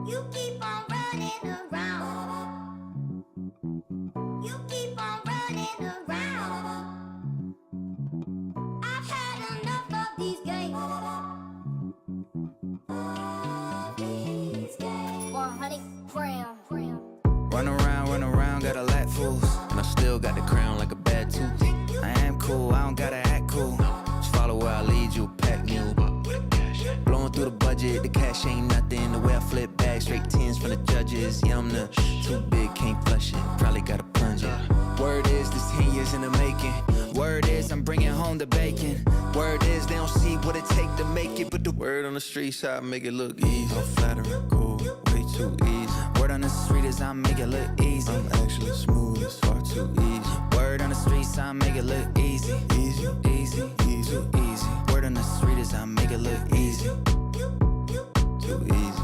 You keep on running around. You keep on running around. I've had enough of these games. These games. 100 grams. Run around, got a lot fools. And I still got the crown like a bad tooth. I am cool, I don't gotta act cool. Just follow where I lead you, pack mule. Blowing through the budget, the cash ain't nothing. The way I flip back, straight tens from the judges. Yeah, I'm the too big, can't flush it. Probably gotta plunge it. Word is, this 10 years in the making. Word is, I'm bringing home the bacon. Word is, they don't see what it take to make it. But the word on the streets, I make it look easy. I'm flattering, cool, way too easy. Word on the street is, I make it look easy. I'm actually smooth, it's far too easy. Word on the streets, I make it look easy. Easy, easy, easy, too easy. Word on the street is, I make it look easy. Too easy.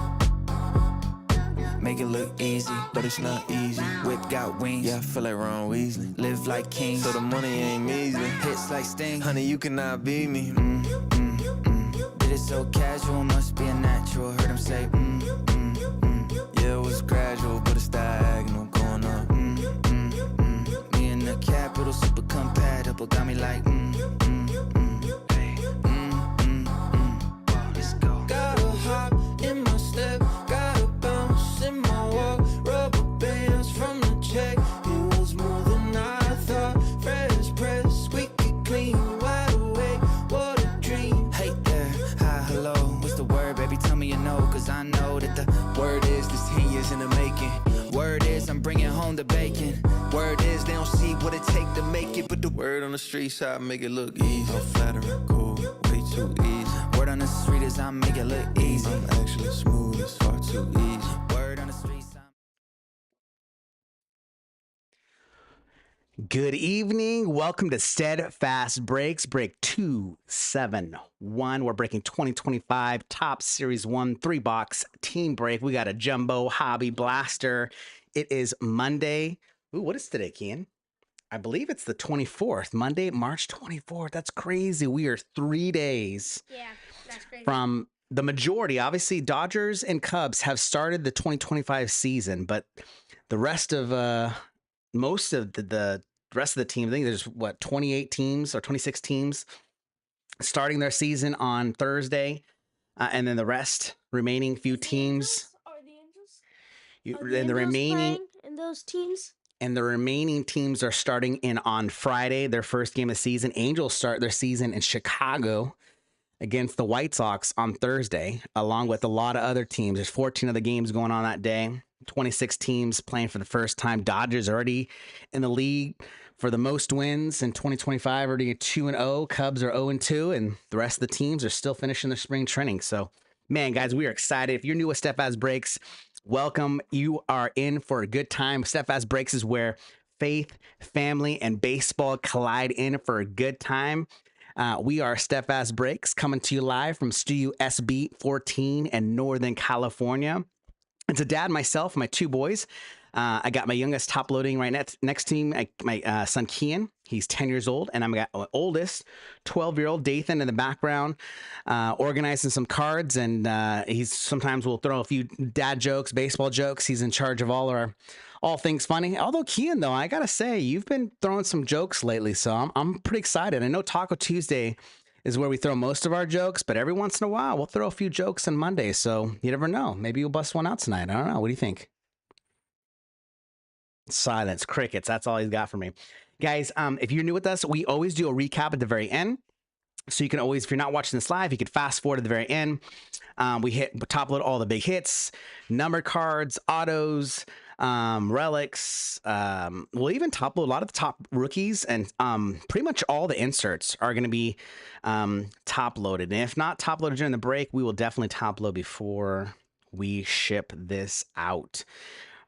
Make it look easy, but it's not easy. Whip got wings, yeah, I feel like Ron Weasley. Live like kings, so the money ain't measly. Hits like Sting, honey, you cannot beat me. Did it so casual, must be a natural. Heard him say, yeah, it was gradual, but it's diagonal, going up. Me and the capital, super compatible, got me like, hey, let's go. Gotta hop in my step, gotta bounce in my walk. Rubber bands from the check, it was more than I thought. Fresh press, squeaky clean, wide awake, what a dream. Hey there, hi, hello, what's the word, baby? Tell me you know, cause I know that the word is this 10 years in the making. Word is, I'm bringing home the bacon. Word is, they don't see what it take to make it. But the word on the streets, I make it look easy. I'm flattering, cool, way too easy. Word on the street is, I make it look easy. I'm actually smooth, it's far too easy. Word on the streets, Good evening. Welcome to Steadfast Breaks, break 271. We're breaking 2025 Top Series 1 3-box team break. We got a jumbo hobby blaster. It is Monday. Ooh, what is today, Kian? I believe it's the 24th, Monday, March 24th. That's crazy. We are 3 days That's crazy. from the majority. Obviously, Dodgers and Cubs have started the 2025 season, but the rest of most of the rest of the team, I think there's 28 teams or 26 teams starting their season on Thursday, and then the remaining few teams, Are the Angels? and the remaining playing in those teams? and the remaining teams are starting in on Friday, their first game of the season. Angels start their season in Chicago against the White Sox on Thursday, along with a lot of other teams. There's 14 other games going on that day. 26 teams playing for the first time. Dodgers already in the league for the most wins in 2025, already at 2-0. Cubs are 0-2, and the rest of the teams are still finishing their spring training. So, man, guys, we are excited. If you're new with Steadfast Breaks, welcome. You are in for a good time. Steadfast Breaks is where faith, family, and baseball collide in for a good time. We are Steadfast Breaks, coming to you live from Studio SB 14 in Northern California. It's a dad, myself, my two boys. I got my youngest top loading right next to me, my son Kian. He's 10 years old, and I'm got my oldest 12-year-old Dathan in the background, organizing some cards, and he's sometimes will throw a few dad jokes, baseball jokes. He's in charge of all things funny. Although Kian, though, I gotta say, you've been throwing some jokes lately, so I'm pretty excited. I know Taco Tuesday is where we throw most of our jokes, but every once in a while we'll throw a few jokes on Monday. So you never know. Maybe you'll bust one out tonight. I don't know. What do you think? Silence, crickets. That's all he's got for me. Guys, if you're new with us, we always do a recap at the very end. So you can always, if you're not watching this live, you could fast forward to the very end. We top load all the big hits, number cards, autos, relics. We'll even top load a lot of the top rookies, and pretty much all the inserts are going to be top loaded. And if not top loaded during the break, we will definitely top load before we ship this out.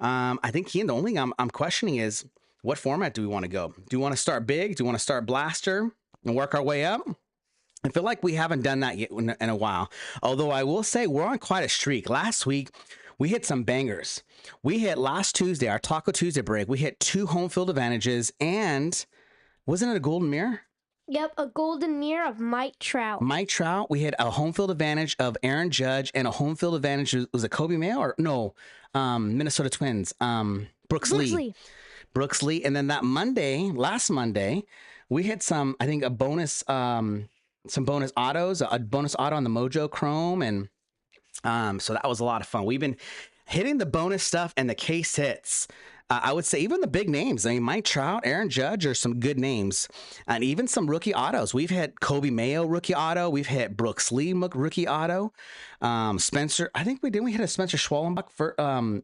I think, Kian, the only thing I'm questioning is what format do we want to go? Do we want to start big? Do we want to start blaster and work our way up? I feel like we haven't done that yet in a while. Although I will say we're on quite a streak. Last week, we hit some bangers. We hit last Tuesday, our Taco Tuesday break. We hit 2 home field advantages, and wasn't it a golden mirror? Yep, a golden mirror of Mike Trout. Mike Trout. We had a home field advantage of Aaron Judge and a home field advantage. Was it Kobe Mayo or no? Minnesota Twins. Brooks Lee. Brooks Lee. And then that Monday, last Monday, we had some, I think, a bonus, some bonus autos, a bonus auto on the Mojo Chrome. And so that was a lot of fun. We've been hitting the bonus stuff and the case hits. I would say even the big names. I mean, Mike Trout, Aaron Judge are some good names, and even some rookie autos. We've hit Kobe Mayo rookie auto. We've hit Brooks Lee rookie auto. Spencer, I think we hit a Spencer Schwallenbach for on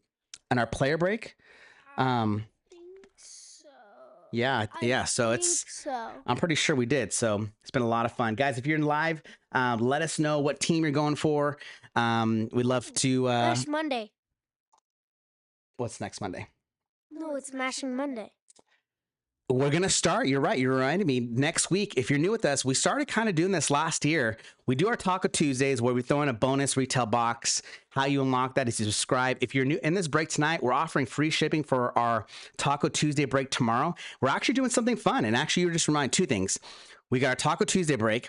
our player break. Think so. Yeah. So Think so. I'm pretty sure we did. So it's been a lot of fun, guys. If you're in live, let us know what team you're going for. We'd love to. Mash Monday. What's next Monday? No, it's Mashing Monday. We're going to start. You're right. You're reminding me next week. If you're new with us, we started kind of doing this last year. We do our Taco Tuesdays where we throw in a bonus retail box. How you unlock that is you subscribe. If you're new in this break tonight, we're offering free shipping for our Taco Tuesday break tomorrow. We're actually doing something fun. And actually, you're just reminding two things. We got our Taco Tuesday break.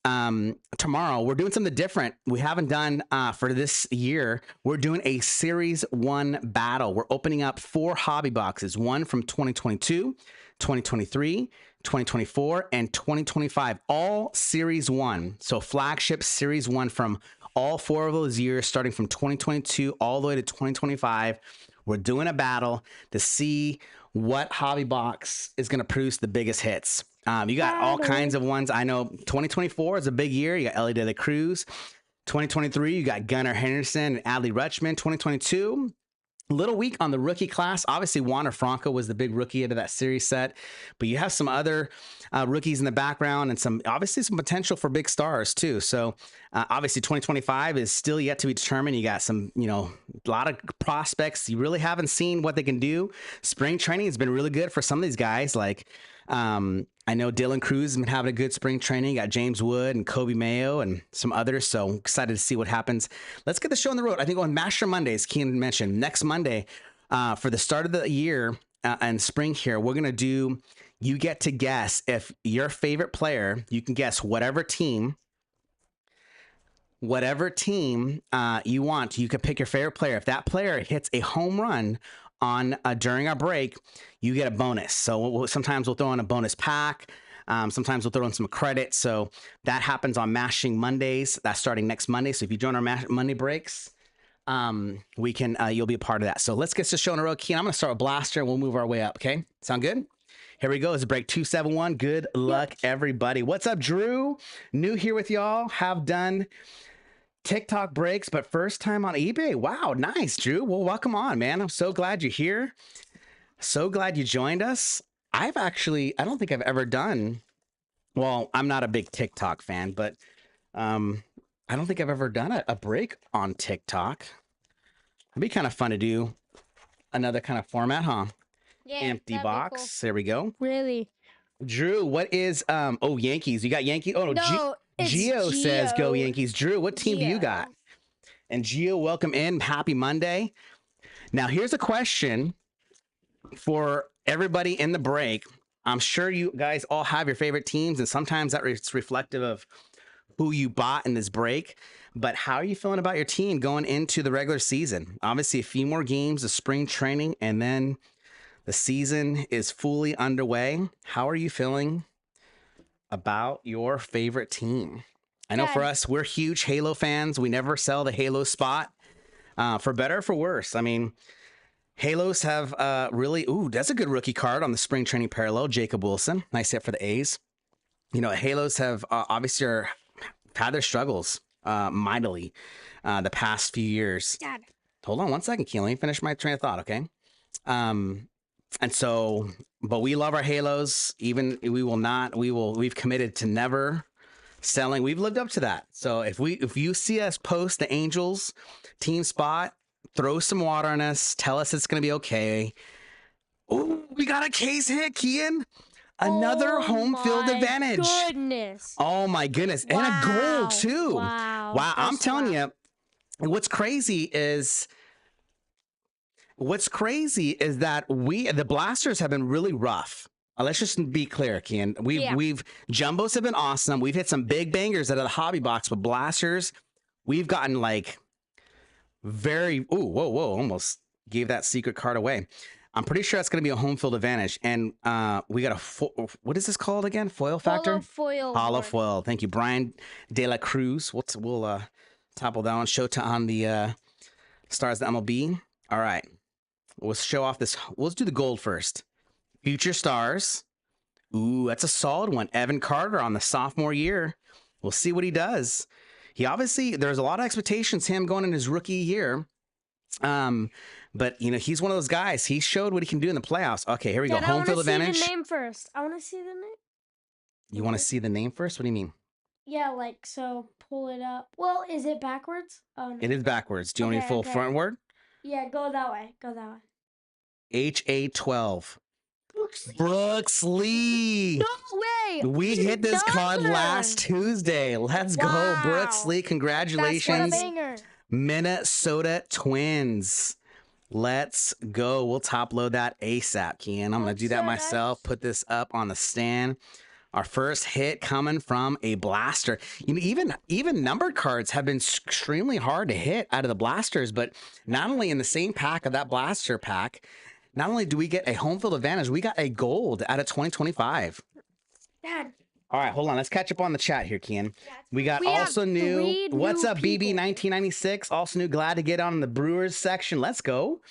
Tomorrow we're doing something different we haven't done for this year. We're doing a series 1 battle. We're opening up 4 hobby boxes, one from 2022, 2023, 2024, and 2025, all series 1. So flagship series 1 from all 4 of those years, starting from 2022 all the way to 2025. We're doing a battle to see what hobby box is going to produce the biggest hits. You got all kinds of ones. I know 2024 is a big year. You got Ellie De La Cruz. 2023, you got Gunnar Henderson and Adley Rutschman. 2022, a little weak on the rookie class. Obviously, Wander Franco was the big rookie into that series set, but you have some other rookies in the background and some potential for big stars too. So obviously 2025 is still yet to be determined. You got some, a lot of prospects. You really haven't seen what they can do. Spring training has been really good for some of these guys. Like I know Dylan Cruz has been having a good spring training. You got James Wood and Kobe Mayo and some others. So excited to see what happens. Let's get the show on the road. I think on Master Mondays, Keenan mentioned next Monday for the start of the year and spring here, we're going to do, you get to guess if your favorite player, you can guess whatever team you want. You can pick your favorite player. If that player hits a home run on during our break, you get a bonus. So sometimes we'll throw in a bonus pack. Sometimes we'll throw in some credit. So that happens on Mashing Mondays. That's starting next Monday. So if you join our Monday breaks, we can you'll be a part of that. So let's get this show on the road. Keen, I'm going to start with Blaster and we'll move our way up. Okay, sound good? Here we go. It's break 271. Good luck, everybody. What's up, Drew? New here with y'all. Have done TikTok breaks, but first time on eBay. Wow, nice, Drew. Well, welcome on, man. I'm so glad you're here. So glad you joined us. I don't think I've ever done, well, I'm not a big TikTok fan, but I don't think I've ever done a break on TikTok. It'd be kind of fun to do another kind of format, huh? Yeah, Empty that'd be box. cool. There we go. Really? Drew, what is Yankees? You got Yankees? Oh no, No, it's Gio says go Gio. Yankees. Drew, what team do you Gio. got? And Gio, welcome in. Happy Monday. Now here's a question for everybody in the break. I'm sure you guys all have your favorite teams, and sometimes it's reflective of who you bought in this break. But how are you feeling about your team going into the regular season? Obviously, a few more games of spring training, and then the season is fully underway. How are you feeling about your favorite team? I know for Good. us, we're huge Halo fans. We never sell the Halo spot, for better or for worse. I mean, Halos have really, that's a good rookie card on the spring training parallel. Jacob Wilson, nice hit for the A's. Halos have obviously had their struggles mightily the past few years. Dad. Hold on one second, Keelan. Let me finish my train of thought, okay? And so, but we love our Halos. We've committed to never selling. We've lived up to that. So if you see us post the Angels team spot, throw some water on us, tell us it's going to be okay. Oh, we got a case hit, Kian. Another home field advantage. Goodness. Oh my goodness. And a goal too. Wow. I'm telling you, what's crazy is that the Blasters have been really rough. Let's just be clear, Kian. Yeah. We've jumbos have been awesome. We've hit some big bangers out of the hobby box, but blasters, we've gotten like very. Ooh, whoa! Almost gave that secret card away. I'm pretty sure that's going to be a home field advantage, and we got a what is this called again? Foil factor. Foil. Hollow board. foil. Thank you, Brian De La Cruz. We'll topple that one. Shota on the stars of the MLB. All right, let's show off this. Let's do the gold first. Future stars. Ooh, that's a solid one. Evan Carter on the sophomore year. We'll see what he does. He obviously, there's a lot of expectations him going in his rookie year. But you know, he's one of those guys. He showed what he can do in the playoffs. Okay, here we go. Dad, Home field I advantage. want to see the name first. I want to see the name. You want to see the name first? What do you mean? Yeah, like so. Pull it up. Well, is it backwards? Oh no. It is backwards. Do you want me to full frontward? Yeah, go that way. Go that way. HA12. Brooks Lee. No way. We hit this card last Tuesday. Let's go, Brooks Lee. Congratulations. That's what a banger. Minnesota Twins. Let's go. We'll top load that ASAP, Kian. I'm going to do that myself. Put this up on the stand. Our first hit coming from a blaster. You know, even numbered cards have been extremely hard to hit out of the blasters, but not only in the same pack of that blaster pack, not only do we get a home field advantage, we got a gold out of 2025. Dad. All right, hold on. Let's catch up on the chat here, Kian. We also new. What's up, BB 1996? Also new. Glad to get on the Brewers section. Let's go.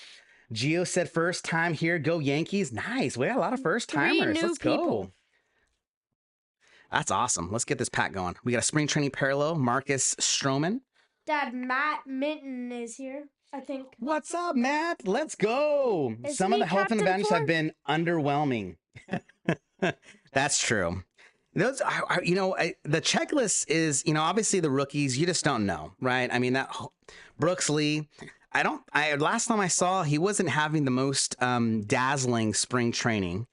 Gio said first time here. Go Yankees. Nice. We got a lot of first timers. Let's go. That's awesome. Let's get this pack going. We got a spring training parallel. Marcus Stroman. Dad, Matt Minton is here, I think. What's up, Matt? Let's go. Is Some of he the health and Captain advantage Ford? have been underwhelming. That's true. Those, you know, the checklist is, you know, obviously the rookies, you just don't know, right? I mean, that Brooks Lee, last time I saw, he wasn't having the most dazzling spring training.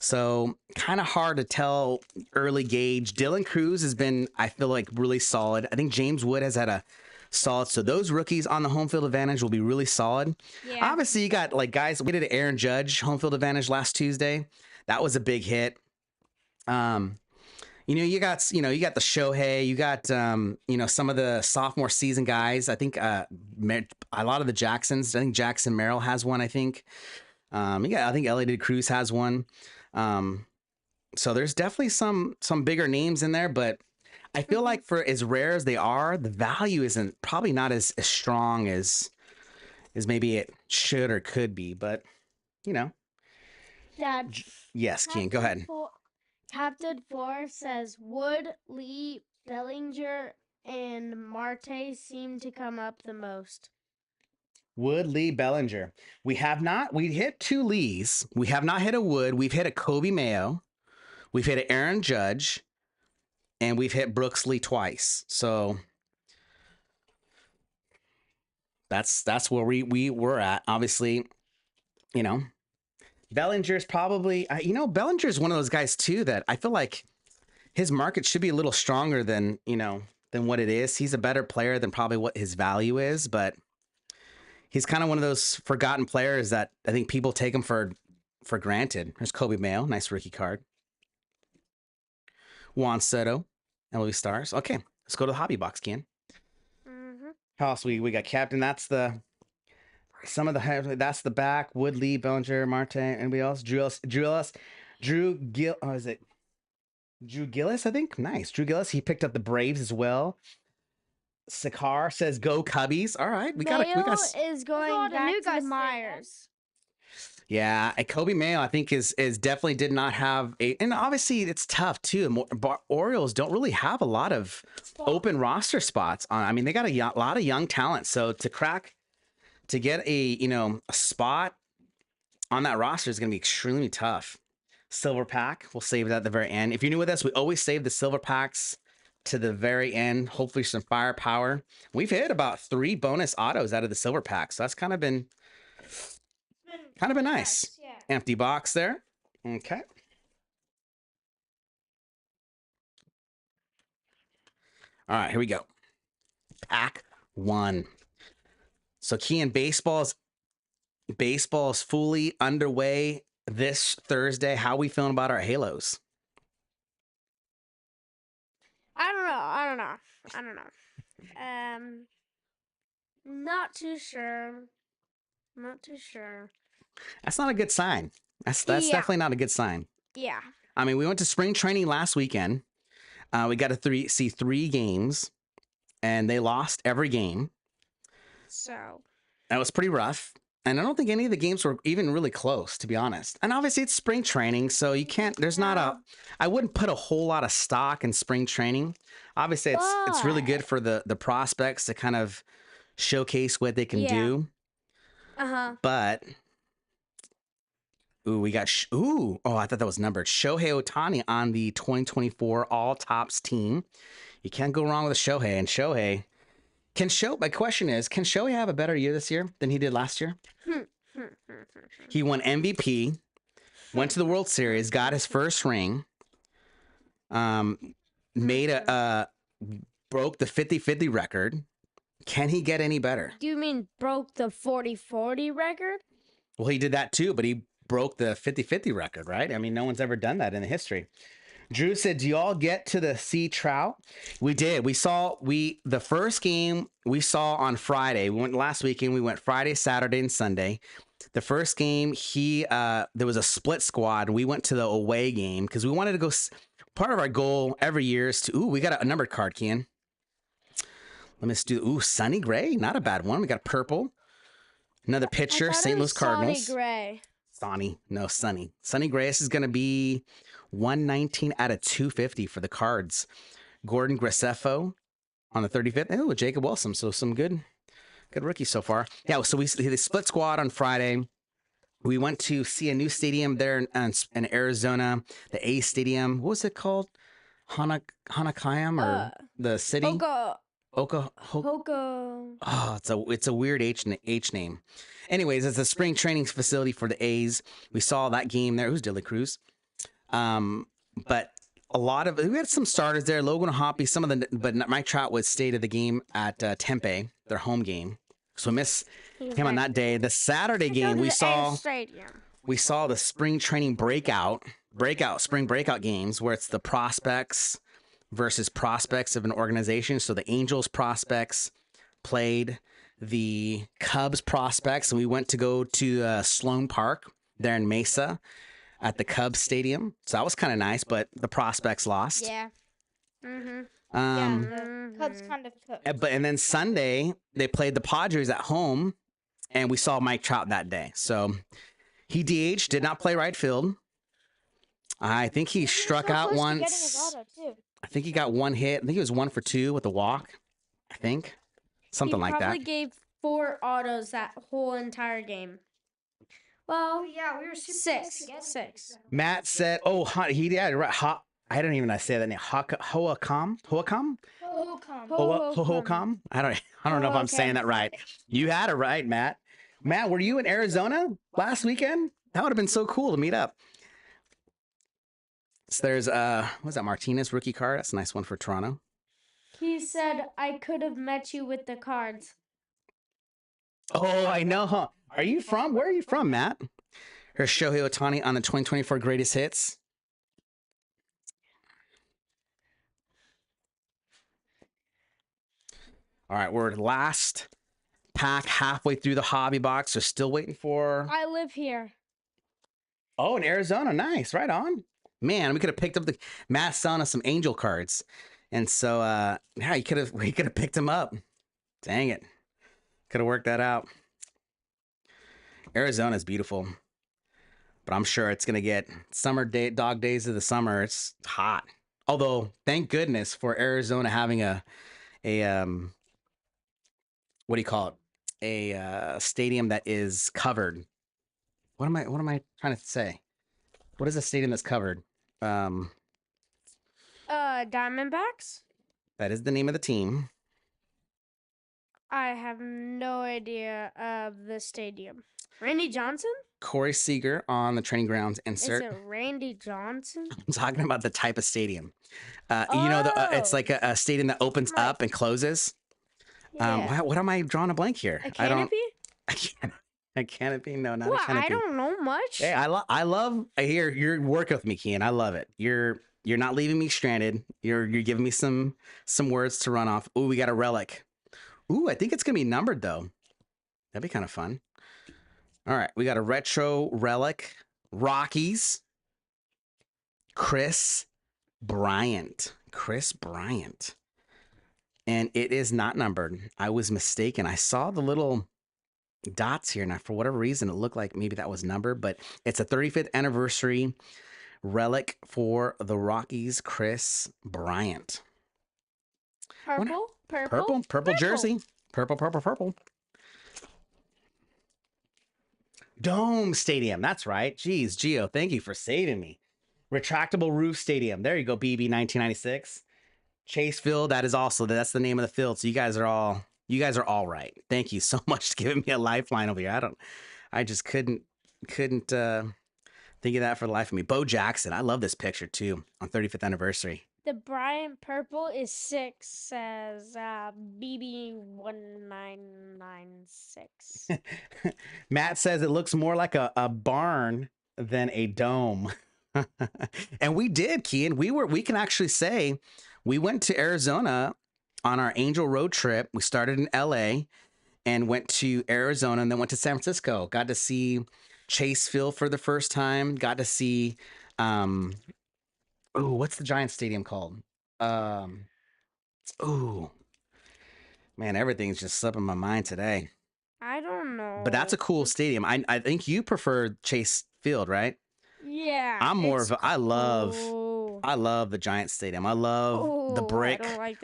So kind of hard to tell early gauge. Dylan Cruz has been, I feel like, really solid. I think James Wood has had a solid. So those rookies on the home field advantage will be really solid. Yeah. Obviously, you got like guys. We did an Aaron Judge home field advantage last Tuesday. That was a big hit. You know, you got the Shohei. You got you know, some of the sophomore season guys. I think a lot of the Jacksons. I think Jackson Merrill has one. I think. I think Elliot Cruz has one. So there's definitely some bigger names in there, but I feel like for as rare as they are, the value isn't probably not as strong as maybe it should or could be, but you know. Dad. Yes, Keen, go ahead. Captain 4 says Wood, Lee, Bellinger, and Marte seem to come up the most. Wood, Lee, Bellinger. We hit 2 Lees. We have not hit a Wood. We've hit a Kobe Mayo. We've hit an Aaron Judge. And we've hit Brooks Lee twice. So that's where we were at. Obviously, you know, Bellinger's probably, Bellinger's one of those guys too that I feel like his market should be a little stronger than what it is. He's a better player than probably what his value is, but he's kind of one of those forgotten players that I think people take him for granted. There's Kobe Mayo, nice rookie card. Juan Soto, LB Stars. Okay, let's go to the hobby box, Ken. Mm-hmm. How else we got Captain? That's the back. Woodley, Bellinger, Marte, anybody else? Drew Gillis, I think. Nice, Drew Gillis. He picked up the Braves as well. Sakar says go Cubbies. All right, we got is going back to the Myers. Yeah, and Kobe Mayo, I think, is definitely did not have and obviously it's tough too. Orioles don't really have a lot of open roster spots on. I mean, they got a lot of young talent, so to get a spot on that roster is going to be extremely tough. Silver pack, we'll save that at the very end. If you're new with us, we always save the silver packs to the very end. Hopefully, some firepower. We've hit about 3 bonus autos out of the silver pack, so that's kind of been nice. Yeah. Empty box there. Okay. All right, here we go. Pack 1. So Kean, baseball is fully underway. this Thursday. How we feeling about our Halos? I don't know. Not too sure. Not too sure. That's not a good sign. That's Yeah. definitely not a good sign. Yeah. I mean, we went to spring training last weekend. We got to see 3 games, and they lost every game. So. That was pretty rough. And I don't think any of the games were even really close, to be honest. And obviously, it's spring training, so you can't. There's not a. I wouldn't put a whole lot of stock in spring training. Obviously, it's really good for the prospects to kind of showcase what they can do. But we got oh, I thought that was numbered. Shohei Ohtani on the 2024 All Tops team. You can't go wrong with a Shohei. And Shohei, my question is, can Shohei have a better year this year than he did last year? He won MVP, went to the World Series, got his first ring, made broke the 50-50 record. Can he get any better? Do you mean broke the 40-40 record? Well, he did that too, but he broke the 50-50 record, right? I mean, no one's ever done that in the history. Drew said, do y'all get to the see Trout? We did. The first game we saw on Friday. We went last weekend. We went Friday, Saturday, and Sunday. The first game, there was a split squad. We went to the away game because we wanted to go. Part of our goal every year is to, we got a numbered card, Kian. Let me just do, Sonny Gray. Not a bad one. We got purple. Another pitcher, St. Louis Cardinals. Sonny Gray. Sonny. Sonny Gray. This is going to be 119 out of 250 for the Cards. Gordon Graceffo on the 35th. Oh, Jacob Wilson. So some good rookies so far. Yeah, so the split squad on Friday. We went to see a new stadium there in Arizona, the A Stadium. What was it called? Hanakayam or the city? Hoka. Oh, it's a weird H name. Anyways, it's a spring training facility for the A's. We saw that game there. It was Dilly Cruz. But we had some starters there. Logan Hoppy, but Mike Trout was stayed at the game at Tempe, their home game. So we missed him on that day. The Saturday game we saw the spring training spring breakout games where it's the prospects versus prospects of an organization. So the Angels prospects played the Cubs prospects, and we went to go to Sloan Park there in Mesa at the Cubs stadium. So that was kind of nice, but the prospects lost. Yeah. Cubs kind of cooked. And then Sunday they played the Padres at home, and we saw Mike Trout that day. So he DH'd, did not play right field. I think he struck out once. I think he got one hit. I think he was 1 for 2 with a walk. I think something like that. He probably gave 4 autos that whole entire game. Well, yeah, we were six. Matt said, he did. Right. I don't even say that name. Hoakam? I don't know if I'm saying that right. You had it right, Matt. Matt, were you in Arizona last weekend? That would have been so cool to meet up. So there's what's that, Martinez rookie card? That's a nice one for Toronto. He said I could have met you with the cards. Oh, I know, huh? Where are you from, Matt? Here's Shohei Ohtani on the 2024 greatest hits. All right, we're last pack halfway through the hobby box. So still waiting for. I live here. Oh, in Arizona. Nice. Right on. Man, we could have picked up Matt's selling us some angel cards. And so, yeah, we could have picked them up. Dang it. Could have worked that out. Arizona's beautiful. But I'm sure it's going to get dog days of the summer. It's hot. Although, thank goodness for Arizona having a what do you call it? A stadium that is covered. What am I trying to say? What is a stadium that's covered? Diamondbacks? That is the name of the team. I have no idea of the stadium. Randy Johnson? Corey Seager on the training grounds insert. Is it Randy Johnson? I'm talking about the type of stadium. It's like a stadium that opens up and closes. Yeah. What am I drawing a blank here? A canopy? I A canopy? No, not Well, a canopy. I don't know much. Hey, I love. I hear you're working with me, Kian. I love it. You're not leaving me stranded. You're giving me some words to run off. Ooh, we got a relic. Ooh, I think it's gonna be numbered though. That'd be kind of fun. All right, we got a retro relic. Rockies. Chris Bryant. Chris Bryant. And it is not numbered. I was mistaken. I saw the little dots here. Now, for whatever reason, it looked like maybe that was numbered, but it's a 35th anniversary relic for the Rockies, Chris Bryant. Purple jersey. Purple. Dome Stadium. That's right. Jeez, Gio, thank you for saving me. Retractable roof stadium. There you go, BB 1996. Chase Field. That's the name of the field. So you guys are all right. Thank you so much for giving me a lifeline over here. I just couldn't think of that for the life of me. Bo Jackson. I love this picture too on 35th anniversary. The Bryant purple is 6, says BB1996. Matt says it looks more like a barn than a dome. And we did, Kian. We can actually say we went to Arizona on our Angel road trip. We started in LA and went to Arizona and then went to San Francisco. Got to see Chase Field for the first time. Got to see what's the Giant Stadium called? Man, everything's just slipping my mind today. I don't know. But that's a cool stadium. I think you prefer Chase Field, right? Yeah. I'm more of a, I love the Giant Stadium. I love the brick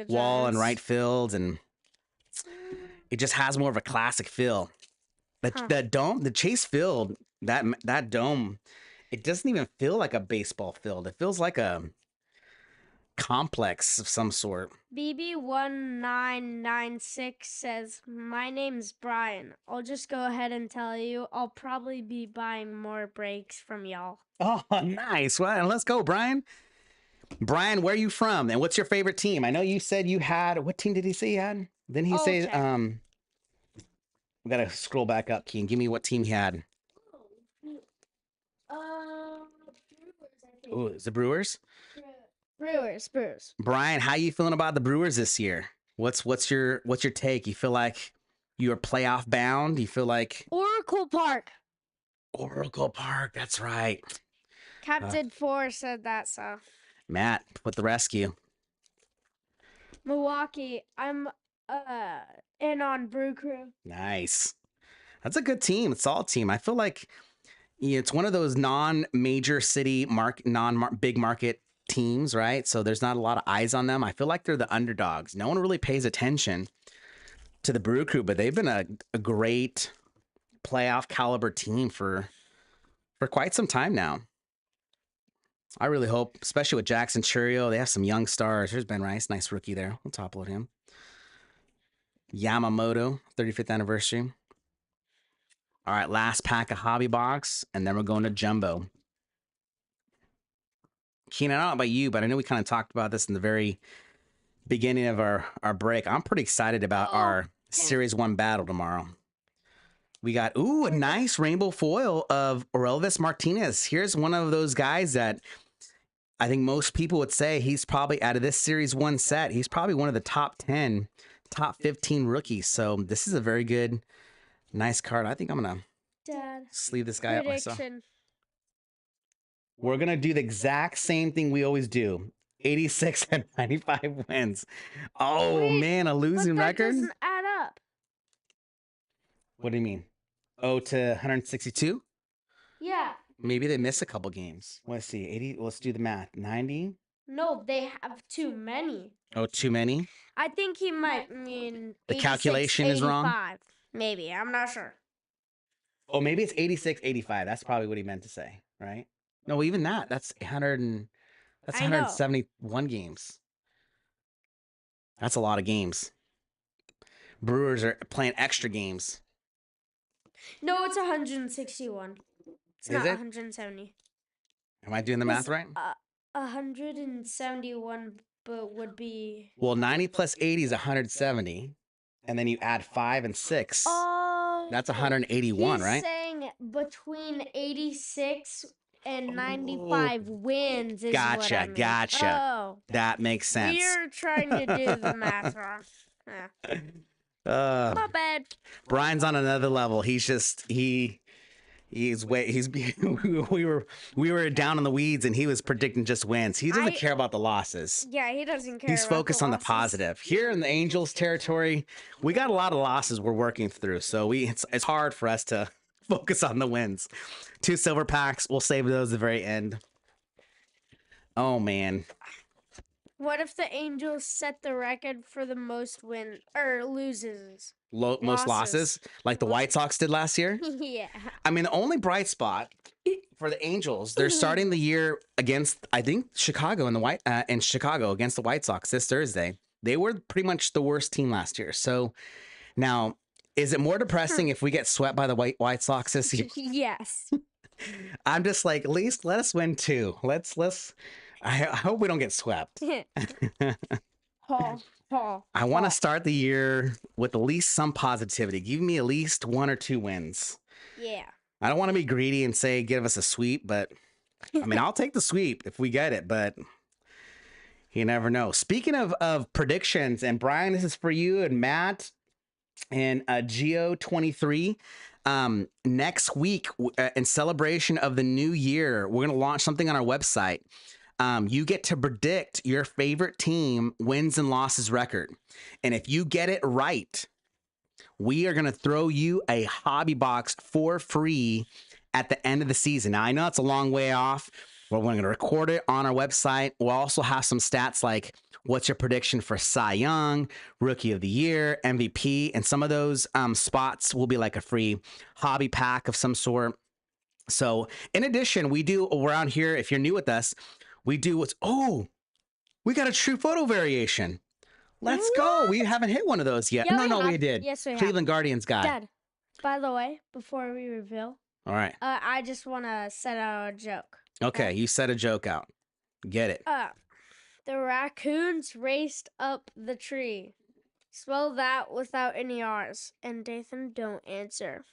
wall and right field, and it just has more of a classic feel. The dome, the Chase Field, that dome, it doesn't even feel like a baseball field. It feels like a complex of some sort. BB1996 says, my name's Brian. I'll just go ahead and tell you, I'll probably be buying more breaks from y'all. Oh, nice. Well, let's go, Brian. Brian, where are you from? And what's your favorite team? I know you said you had, what team did he say he had? Then he said, we got to scroll back up, Keen. Give me what team he had. Oh, is it Brewers? Brewers. Brian, how you feeling about the Brewers this year? What's your take? You feel like you're playoff bound? You feel like Oracle Park, that's right. Captain 4 said that, so. Matt, with the rescue. Milwaukee, I'm in on Brew Crew. Nice. That's a good team. It's all team. I feel like it's one of those non-major city big market teams, right? So there's not a lot of eyes on them. I feel like they're the underdogs. No one really pays attention to the Brew Crew, but they've been a great playoff caliber team for quite some time now. I really hope, especially with Jackson Churio, they have some young stars. Here's Ben Rice, nice rookie there. We'll top load him. Yamamoto, 35th anniversary. All right, last pack of Hobby Box, and then we're going to Jumbo. Keenan, I don't know about you, but I know we kind of talked about this in the very beginning of our break. I'm pretty excited about our Series 1 battle tomorrow. We got, a nice rainbow foil of Orelvis Martinez. Here's one of those guys that I think most people would say he's probably, out of this Series 1 set, he's probably one of the top 10, top 15 rookies. So this is a very good, nice card. I think I'm going to sleeve this guy up myself. We're going to do the exact same thing we always do. 86 and 95 wins. Oh, wait, man, a losing record? Doesn't add up. What do you mean? Oh, to 162? Yeah. Maybe they miss a couple games. Let's see. 80. Let's do the math. 90? No, they have too many. Oh, too many? I think he might mean the calculation is wrong? Maybe. I'm not sure. Oh, maybe it's 86, 85. That's probably what he meant to say, right? No, even that. That's 171 games. That's a lot of games. Brewers are playing extra games. No, it's 161. It's not 170. Am I doing the math right? 171 would be... Well, 90 plus 80 is 170. And then you add 5 and 6. Oh, That's 181, He's right? saying between 86 and 95 wins is what I mean. Gotcha. Oh, That makes sense. we're trying to do the math wrong. My bad. Brian's on another level. He's we were down in the weeds and he was predicting just wins. He doesn't care about the losses. Yeah, he doesn't care. He's focused on the positive. Here in the Angels territory, we got a lot of losses we're working through. So it's hard for us to focus on the wins. 2 silver packs. We'll save those at the very end. Oh man. What if the Angels set the record for the most win or loses? Most losses, like the White Sox did last year? Yeah. I mean, the only bright spot for the Angels, they're starting the year against, I think, Chicago in Chicago against the White Sox this Thursday. They were pretty much the worst team last year. So now, is it more depressing if we get swept by the White Sox this year? Yes. I'm just like, at least let us win 2. I hope we don't get swept. I want to start the year with at least some positivity. Give me at least 1 or 2 wins. Yeah. I don't want to be greedy and say give us a sweep, but I mean, I'll take the sweep if we get it, but you never know. Speaking of predictions, and Brian, this is for you and Matt and Geo23. Next week, in celebration of the new year, we're going to launch something on our website. You get to predict your favorite team wins and losses record. And if you get it right, we are going to throw you a hobby box for free at the end of the season. Now, I know it's a long way off, but we're going to record it on our website. We'll also have some stats like what's your prediction for Cy Young, Rookie of the Year, MVP, and some of those spots will be like a free hobby pack of some sort. So in addition, we do around here, if you're new with us, we do we got a true photo variation. Let's go. We haven't hit one of those yet. Yeah, No, we did. Yes, we have. Cleveland Guardians guy. Dad, by the way, before we reveal, All right. I just want to set out a joke. Okay, you set a joke out. Get it. The raccoons raced up the tree. Spell that without any R's. And Dathan, don't answer.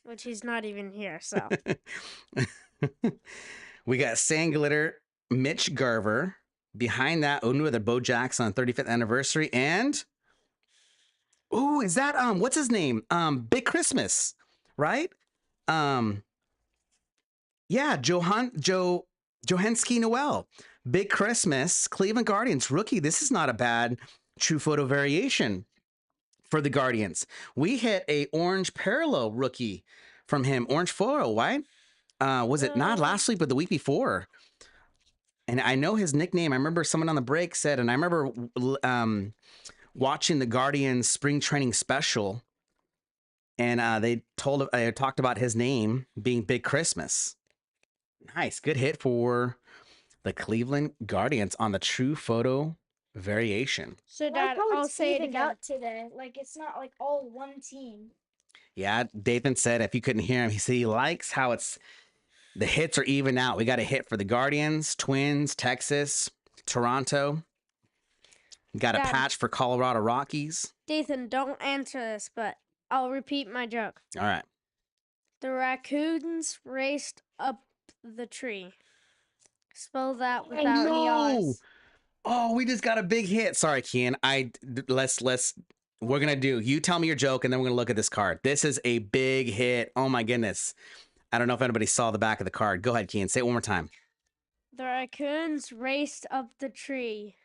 Which he's not even here, so. We got Sandglitter, Mitch Garver. Behind that, another Bo Jackson 35th anniversary. And, is that, what's his name? Big Christmas, right? Yeah, Johanski Noel. Big Christmas, Cleveland Guardians rookie. This is not a bad true photo variation for the Guardians. We hit a orange parallel rookie from him. Orange foil, right? Was it not last week, but the week before? And I know his nickname. I remember someone on the break said, and I remember watching the Guardians spring training special, and they talked about his name being Big Christmas. Nice, good hit for the Cleveland Guardians on the true photo variation. So, Dad, I'll say it again. Today. Like, it's not like all one team. Yeah, Dathan said, if you couldn't hear him, he said he likes how the hits are even out. We got a hit for the Guardians, Twins, Texas, Toronto. Got a patch for Colorado Rockies. Dathan, don't answer this, but I'll repeat my joke. All right. The raccoons raced up the tree. Spell that without any R's. Oh, we just got a big hit. Sorry, Kian. We're going to do, you tell me your joke, and then we're going to look at this card. This is a big hit. Oh, my goodness. I don't know if anybody saw the back of the card. Go ahead, Kian. Say it one more time. The raccoons raced up the tree.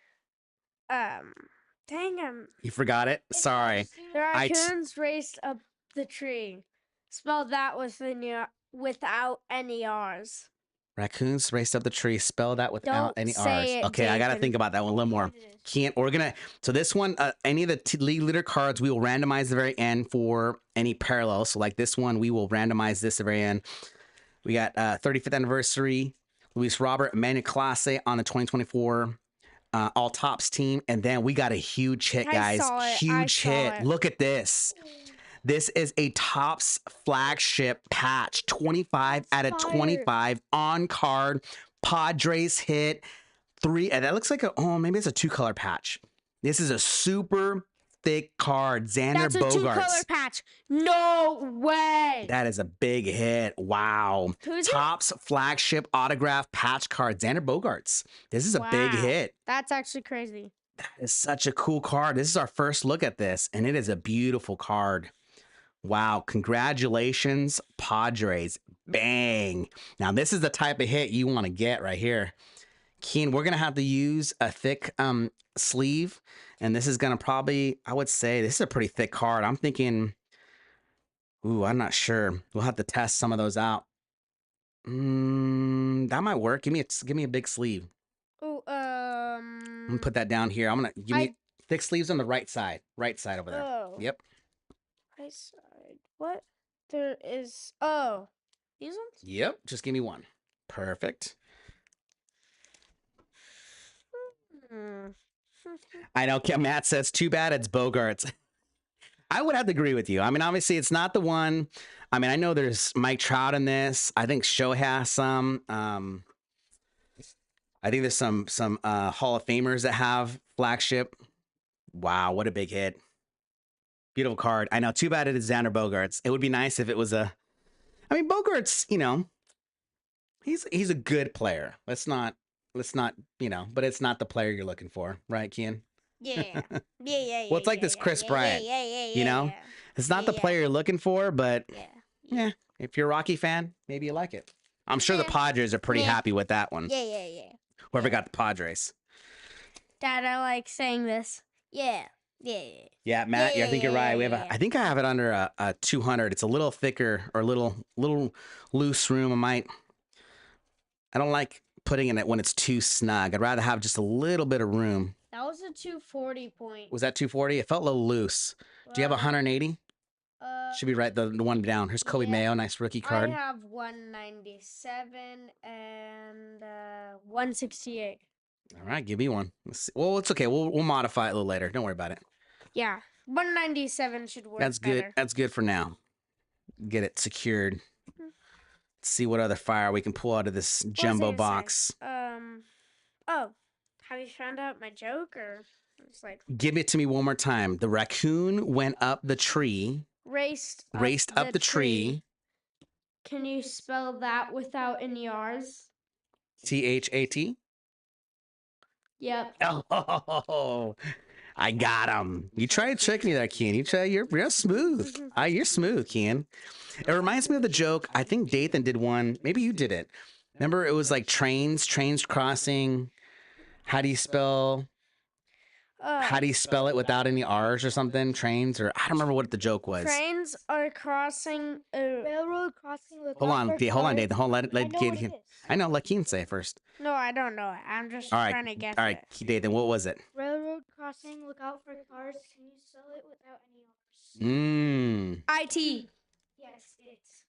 Dang him. You forgot it? Sorry. The raccoons raced up the tree. Spell that without any R's. Raccoons raced up the tree. Spell that without any R's. Okay, I got to think about that one a little more. So this one, any of the league leader cards, we will randomize the very end for any parallels. So like this one, we will randomize this at the very end. We got 35th anniversary, Luis Robert, Emmanuel Clase on the 2024 All Tops team. And then we got a huge hit, guys. Huge hit. Look at this. This is a Topps flagship patch, 25 out of 25 on card. Padres hit 3. And that looks like maybe it's a 2-color patch. This is a super thick card. Xander That's a 2-color Bogaerts. patch. No way. That is a big hit. Wow. Who's it? Topps flagship autograph patch card. Xander Bogaerts. This is a big Wow. hit. That's actually crazy. That is such a cool card. This is our first look at this, and it is a beautiful card. Wow. Congratulations, Padres. Bang. Now, this is the type of hit you want to get right here. Keen, we're going to have to use a thick sleeve, and this is going to probably, I would say, this is a pretty thick card. I'm thinking, ooh, I'm not sure. We'll have to test some of those out. That might work. Give me a big sleeve. Oh, I'm gonna put that down here. I'm gonna give me thick sleeves on the right side over there. Oh. Yep. Right side. What? There is. Oh, these ones. Yep. Just give me one. Perfect. I know. Matt says, "Too bad it's Bogaerts." I would have to agree with you. I mean, obviously, it's not the one. I mean, I know there's Mike Trout in this. I think Show has some. I think there's some Hall of Famers that have flagship. Wow, what a big hit. Beautiful card. I know, too bad it is Xander Bogaerts. It would be nice if it was a... I mean, Bogaerts, you know, he's a good player. Let's not, you know, but it's not the player you're looking for, right, Kian? Yeah. Yeah. Well, it's like this Chris Bryant, you know? It's not the player you're looking for, but yeah, if you're a Rocky fan, maybe you like it. I'm sure the Padres are pretty happy with that one. Yeah. Whoever got the Padres. Dad, I like saying this. Yeah. Yeah, Matt, I think you're right. I think I have it under a 200. It's a little thicker or a little loose room. I don't like putting in it when it's too snug. I'd rather have just a little bit of room. That was a 240 point. Was that 240? It felt a little loose. Do you have 180? Should be right the one down. Here's Kobe Mayo, nice rookie card. I have 197 and 168. All right, give me one. Let's see. Well, it's okay. We'll modify it a little later. Don't worry about it. Yeah, 197 should work. That's good. Better. That's good for now. Get it secured. Let's see what other fire we can pull out of this jumbo box. Oh, have you found out my joke or it's like? Give it to me one more time. The raccoon went up the tree. Raced up the tree. Can you spell that without any R's? THAT? Yep. Oh, I got him. You try to trick me there, Kian. You're real smooth. You're smooth, Kian. It reminds me of the joke. I think Dathan did one. Maybe you did it. Remember, it was like trains crossing. How do you spell it without any R's or something? Trains, or I don't remember what the joke was. Trains are crossing a railroad crossing. Hold on, Dathan. Let Keen. I know. Let Keen say it first. No, I don't know it. I'm just trying to guess. All right, Dathan. What was it? Railroad crossing. Look out for cars. Can you spell it without any R's? IT. Yes, it's.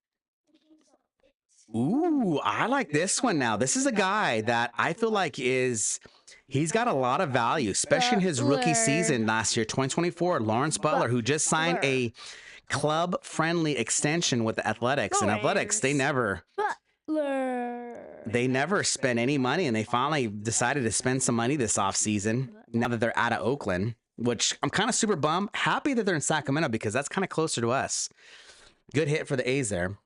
Ooh, I like this one now. This is a guy that I feel like he's got a lot of value, especially in his rookie season last year, 2024. Lawrence Butler, who just signed a club-friendly extension with the Athletics. And Athletics, they never spent any money, and they finally decided to spend some money this offseason now that they're out of Oakland, which I'm kind of super bummed. Happy that they're in Sacramento because that's kind of closer to us. Good hit for the A's there.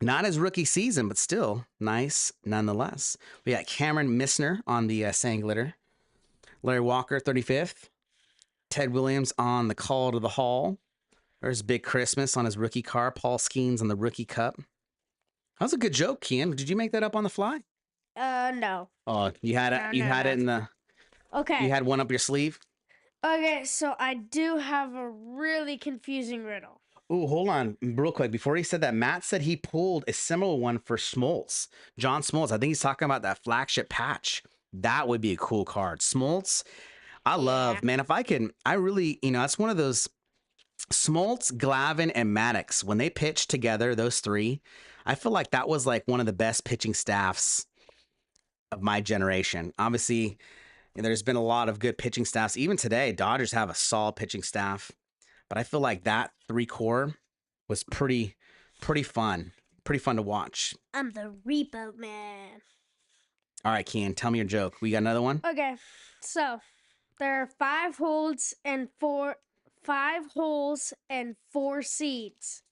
Not his rookie season, but still nice nonetheless. We got Cameron Missner on the sand glitter. Larry Walker, 35th. Ted Williams on the call to the hall. There's Big Christmas on his rookie car. Paul Skeens on the rookie cup. That was a good joke, Kian. Did you make that up on the fly? No. Oh, you had it. You had it in the. Okay. You had one up your sleeve. Okay, so I do have a really confusing riddle. Oh, hold on real quick. Before he said that, Matt said he pulled a similar one for Smoltz. John Smoltz. I think he's talking about that flagship patch. That would be a cool card. Smoltz, I love, man. If I can, I really, that's one of those Smoltz, Glavine, and Maddox. When they pitched together, those three, I feel like that was like one of the best pitching staffs of my generation. Obviously, there's been a lot of good pitching staffs. Even today, Dodgers have a solid pitching staff. But I feel like that three core was pretty fun. Pretty fun to watch. I'm the repo man. All right, Kian, tell me your joke. We got another one? Okay, so there are 5 holds and 4 5 holes and 4 seeds.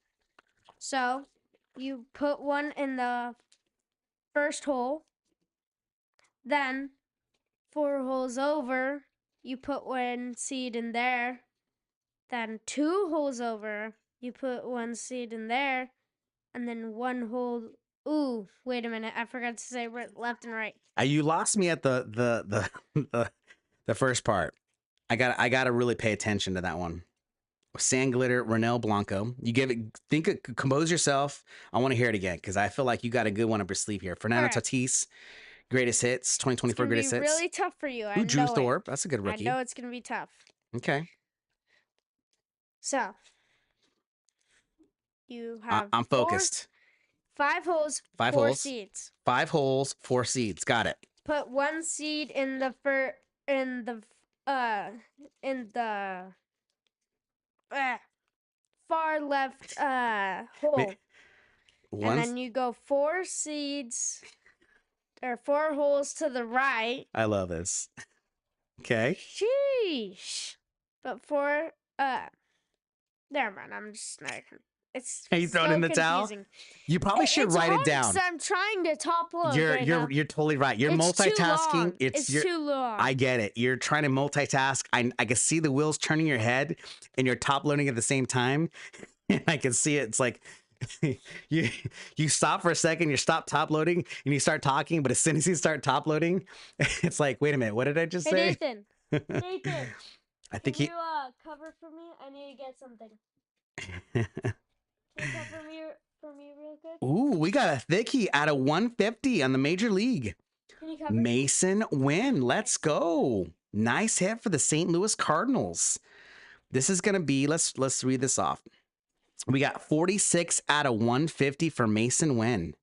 So you put one in the first hole, then 4 holes over, you put 1 seed in there, then 2 holes over, you put 1 seed in there, and then 1 hole. Ooh, wait a minute! I forgot to say left and right. You lost me at the the first part. I got to really pay attention to that one. Sand Glitter, Ronel Blanco. You compose yourself. I want to hear it again because I feel like you got a good one up your sleeve here. Fernando All right. Tatis, greatest hits, 2024 greatest hits. It's really tough for you. I Drew know Thorpe. That's a good it. rookie. I know it's gonna be tough. Okay. So you have. I'm focused. 5 holes, 5 4 holes. seeds. 5 holes, 4 seeds. Got it. Put 1 seed in the far left hole. And then you go 4 seeds or 4 holes to the right. I love this. Okay. Sheesh. But 4 never mind, I'm just not. It's Are you throwing so in the confusing. towel? You probably should write it down. I'm trying to top load right now. You're totally right. You're It's multitasking. Too long. It's too long. I get it. You're trying to multitask. I can see the wheels turning your head, and you're top loading at the same time. And I can see it. It's like you stop for a second. You stop top loading, and you start talking. But as soon as you start top loading, it's like, wait a minute. What did I just say? Nathan. Nathan. I think Can you cover for me? I need to get something. Can you cover for me real quick? Ooh, we got a thickie out of 150 on the major league. Can you cover? Mason Wynn. Let's go. Nice hit for the St. Louis Cardinals. This is gonna be. Let's read this off. We got 46 out of 150 for Mason Wynn.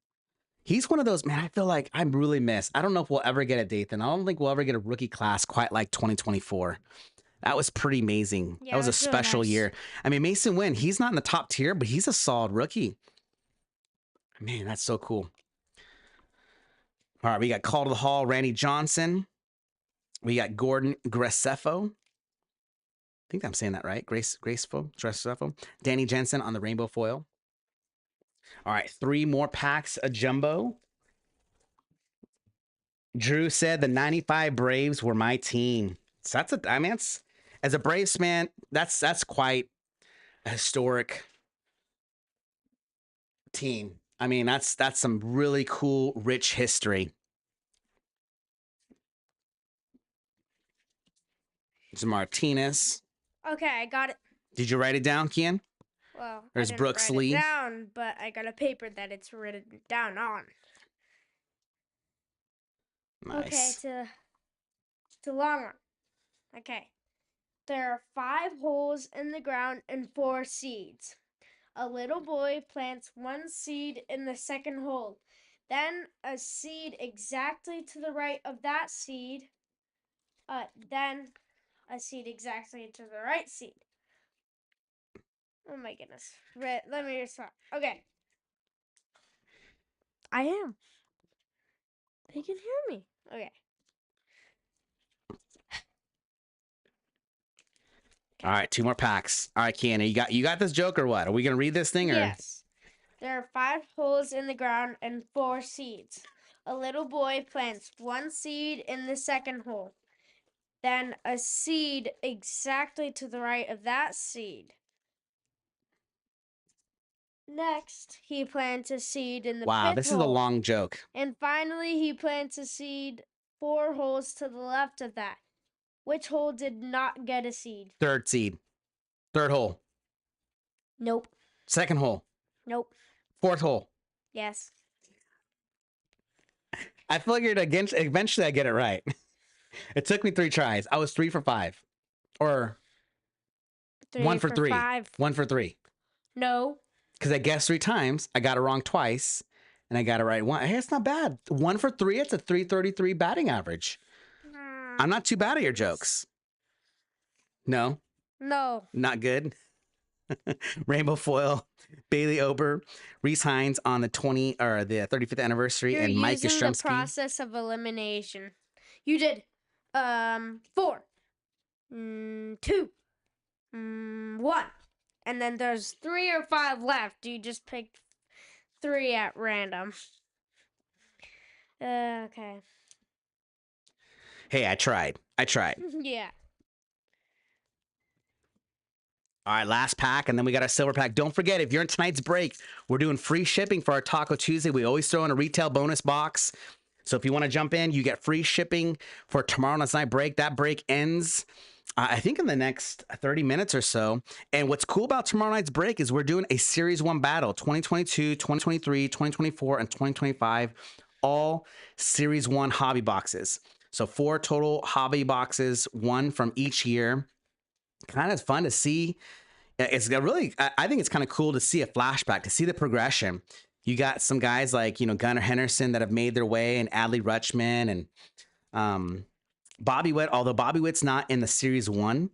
He's one of those, man, I feel like I'm really missed. I don't know if we'll ever get a Dathan. I don't think we'll ever get a rookie class quite like 2024. That was pretty amazing. Yeah, that was a it was really special nice. year. I mean, Mason Wynn, he's not in the top tier, but he's a solid rookie. Man, that's so cool. All right, we got Call to the Hall, Randy Johnson. We got Gordon Graceffo. I think I'm saying that right. Graceffo. Danny Jensen on the rainbow foil. All right, 3 more packs of jumbo. Drew said the 95 Braves were my team. So as a Braves fan, that's quite a historic team. I mean, that's some really cool, rich history. It's Martinez. Okay, I got it. Did you write it down, Kian? Well, There's I didn't Brooks write Lee. it down, but I got a paper that it's written down on. Nice. Okay, to long one. Okay. There are 5 holes in the ground and 4 seeds. A little boy plants 1 seed in the second hole. Then a seed exactly to the right of that seed. Then a seed exactly to the right seed. Oh my goodness. Let me just stop. Okay. I am. They can hear me. Okay. All right, 2 more packs. All right, Kiana, you got this joke or what? Are we gonna read this thing or? Yes. There are 5 holes in the ground and 4 seeds. A little boy plants 1 seed in the second hole. Then a seed exactly to the right of that seed. Next, he plants a seed in the Wow, fifth this hole. is a long joke. And finally, he plants a seed 4 holes to the left of that. Which hole did not get a seed? Third seed. Third hole. Nope. Second hole. Nope. Fourth hole. Yes. I figured eventually I get it right. It took me 3 tries. I was 3 for 5. Or 1 for 3. 5. 1 for 3. No. Because I guessed 3 times. I got it wrong twice. And I got it right one. Hey, it's not bad. 1 for 3. It's a 333 batting average. I'm not too bad at your jokes. No? No. Not good? Rainbow foil, Bailey Ober, Reese Hines on the 35th anniversary, You're and Mike using the Yastrzemski. process of elimination. You did 4. 2. one. And then there's 3 or 5 left. You just picked 3 at random. Okay. Hey, I tried. Yeah. All right, last pack, and then we got our silver pack. Don't forget, if you're in tonight's break, we're doing free shipping for our Taco Tuesday. We always throw in a retail bonus box. So if you want to jump in, you get free shipping for tomorrow night's night break. That break ends, I think, in the next 30 minutes or so. And what's cool about tomorrow night's break is we're doing a Series 1 battle, 2022, 2023, 2024, and 2025, all Series 1 hobby boxes. So 4 total hobby boxes, 1 from each year. Kind of fun to see. It's really, I think it's kind of cool to see a flashback, to see the progression. You got some guys like, Gunnar Henderson that have made their way, and Adley Rutschman and Bobby Witt, although Bobby Witt's not in the Series 1,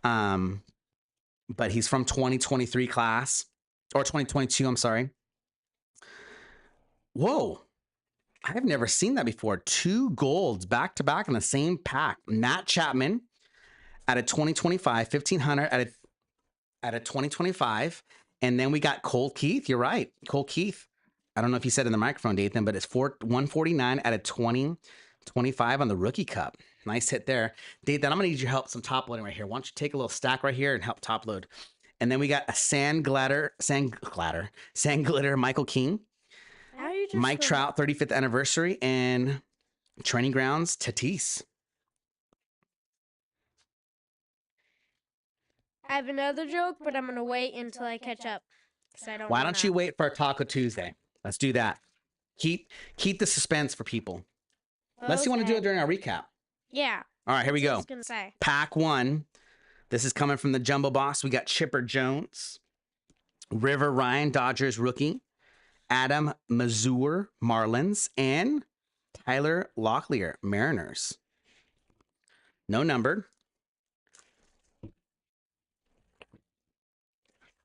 but he's from 2023 class, or 2022, I'm sorry. Whoa. I've never seen that before. 2 golds back to back in the same pack. Matt Chapman at a 2025, 1,500 at a 2025. And then we got Cole Keith. You're right. Cole Keith. I don't know if you said in the microphone, Dathan, but it's 149 at a 2025 on the Rookie Cup. Nice hit there. Dathan, I'm going to need your help some top loading right here. Why don't you take a little stack right here and help top load? And then we got a Sand Glitter Michael King. Mike Trout 35th anniversary, and Training Grounds Tatis. I have another joke, but I'm going to wait until I catch up. Why don't you wait for our Taco Tuesday? Let's do that. Keep the suspense for people. Unless you want to do it during our recap. Yeah. All right, here we go. I was going to say. Pack 1. This is coming from the Jumbo Box. We got Chipper Jones, River Ryan, Dodgers rookie, Adam Mazur, Marlins, and Tyler Locklear, Mariners. No numbered.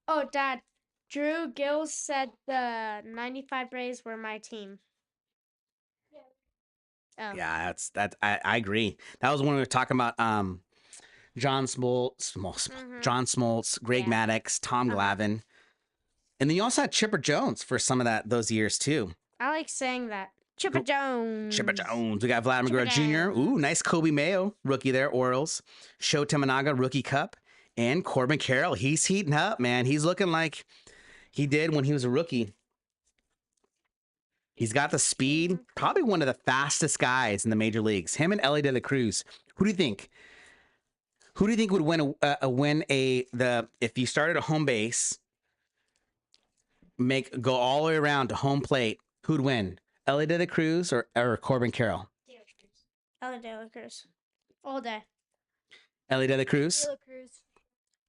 Oh, Dad, Drew Gills said the 95 Braves were my team. Oh. Yeah, I agree. That was when we were talking about John Smoltz, Greg Maddux, Tom Glavine. And then you also had Chipper Jones for some of those years too. I like saying that. Chipper Jones. We got Vladimir Guerrero Jr. Ooh, nice Kobe Mayo, rookie there, Orioles. Sho Tamanaga, Rookie Cup. And Corbin Carroll, he's heating up, man. He's looking like he did when he was a rookie. He's got the speed, probably one of the fastest guys in the major leagues. Him and Ellie De La Cruz. Who do you think? Who do you think would win if you started a home base, go all the way around to home plate? Who'd win? Ellie De La Cruz or Corbin Carroll? Ellie De La Cruz. All day. Ellie De La Cruz.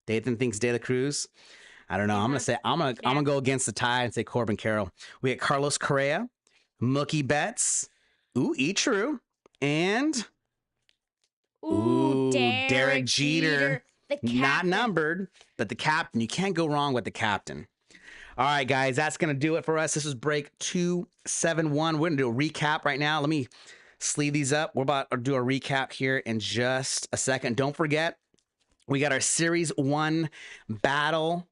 Dathan thinks De La Cruz. I don't know. I'm gonna go against the tie and say Corbin Carroll. We got Carlos Correa, Mookie Betts, Ichiro, and Derek Jeter. Not numbered, but the captain. You can't go wrong with the captain. All right, guys, that's gonna do it for us. This was break 271. We're gonna do a recap right now. Let me sleeve these up. We're about to do a recap here in just a second. Don't forget, we got our Series 1 battle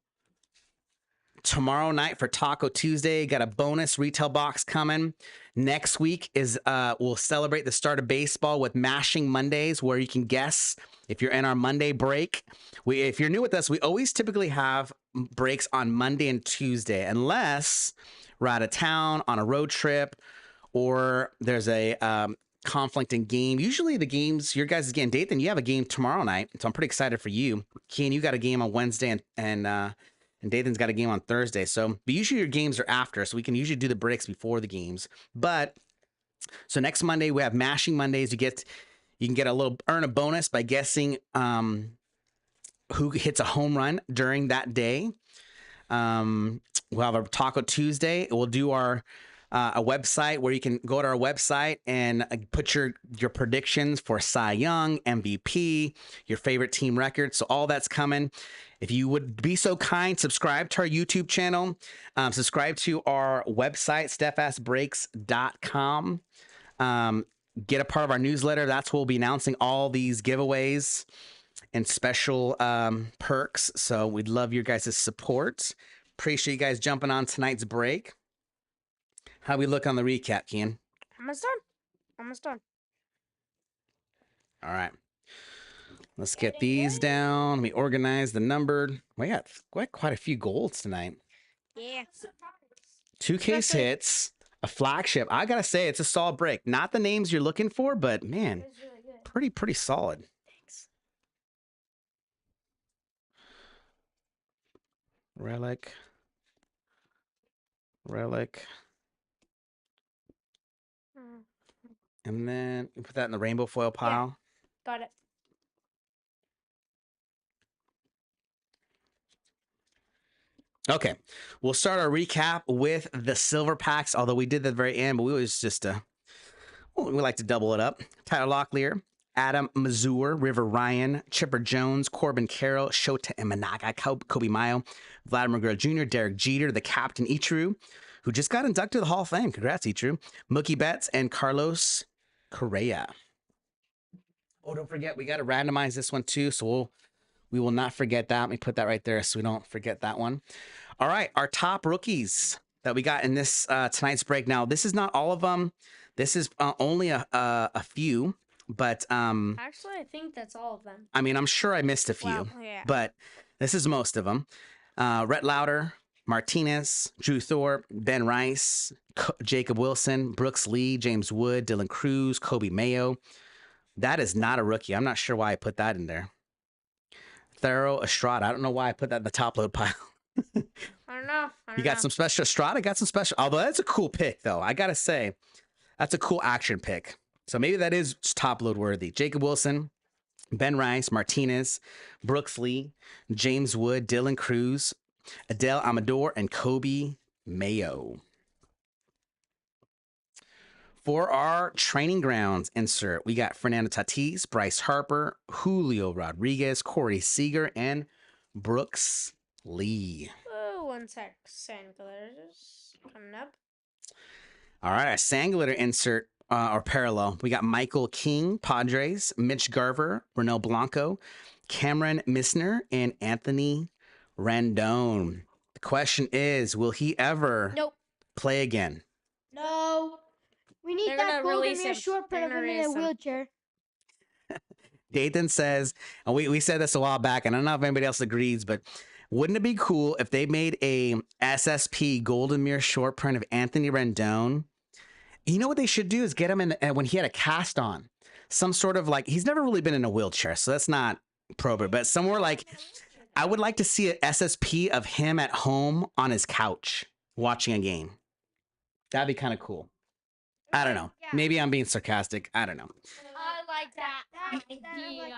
tomorrow night for Taco Tuesday. Got a bonus retail box coming. Next week is we'll celebrate the start of baseball with Mashing Mondays, where you can guess if you're in our Monday break. If you're new with us, we always typically have breaks on Monday and Tuesday, unless we're out of town on a road trip or there's a conflict in game. Usually the games, your guys' game, Dathan, you have a game tomorrow night, so I'm pretty excited for you. Keen, you got a game on Wednesday, and Dathan's got a game on Thursday. But usually your games are after, so we can usually do the breaks before the games. But so next Monday we have Mashing Mondays. You can earn a bonus by guessing who hits a home run during that day. We'll have a Taco Tuesday. We'll do our a website where you can go to our website and put your predictions for Cy Young, MVP, your favorite team record. So all that's coming. If you would be so kind, subscribe to our YouTube channel, subscribe to our website, steadfastbreaks.com. Get a part of our newsletter. That's where we'll be announcing all these giveaways. and special perks. So we'd love your guys' support. Appreciate you guys jumping on tonight's break. How we look on the recap, Kian? Almost done. All right. Let's get these down. Let me organize the numbered. We got quite a few golds tonight. Yeah. 2 case hits, a flagship. I gotta say, it's a solid break. Not the names you're looking for, but man, pretty solid. Thanks. Relic. And then you put that in the rainbow foil pile. Yeah. Got it. Okay, we'll start our recap with the silver packs, although we did that at the very end, but we always just, we like to double it up. Tyler Locklear, Adam Mazur, River Ryan, Chipper Jones, Corbin Carroll, Shota Imanaga, Kobe Mayo, Vladimir Guerrero Jr., Derek Jeter, the captain Ichiro, who just got inducted to the Hall of Fame. Congrats, Ichiro. Mookie Betts and Carlos Correa. Oh, don't forget, we got to randomize this one too, so we will not forget that. Let me put that right there so we don't forget that one. All right, our top rookies that we got in this tonight's break. Now, this is not all of them. This is only a few, but Actually, I think that's all of them. I mean, I'm sure I missed a few, Well, yeah. but this is most of them. Rhett Lauder, Martinez, Drew Thorpe, Ben Rice, Jacob Wilson, Brooks Lee, James Wood, Dylan Cruz, Kobe Mayo. That is not a rookie. I'm not sure why I put that in there. Thero Estrada. I don't know why I put that in the top load pile. I don't know. You got some special Estrada, got some special. Although that's a cool pick, though. I gotta say, that's a cool action pick. So maybe that is top load worthy. Jacob Wilson, Ben Rice, Martinez, Brooks Lee, James Wood, Dylan Cruz, Adele Amador, and Kobe Mayo. For our training grounds insert, we got Fernando Tatis, Bryce Harper, Julio Rodriguez, Corey Seager, and Brooks Lee. Oh, 1 sec. Sandler's coming up. All right, our Sangletter insert or parallel. We got Michael King, Padres, Mitch Garver, Ronel Blanco, Cameron Misner, and Anthony Rendon. The question is, will he ever play again? No. We need that golden mirror short print of him in a wheelchair. Dathan says, and we said this a while back, and I don't know if anybody else agrees, but wouldn't it be cool if they made a SSP golden mirror short print of Anthony Rendon? You know what they should do is get him in when he had a cast on. Some sort of like, he's never really been in a wheelchair, so that's not appropriate, but somewhere like, I would like to see an SSP of him at home on his couch watching a game. That'd be kind of cool. I don't know. Maybe I'm being sarcastic. I don't know. I like that idea.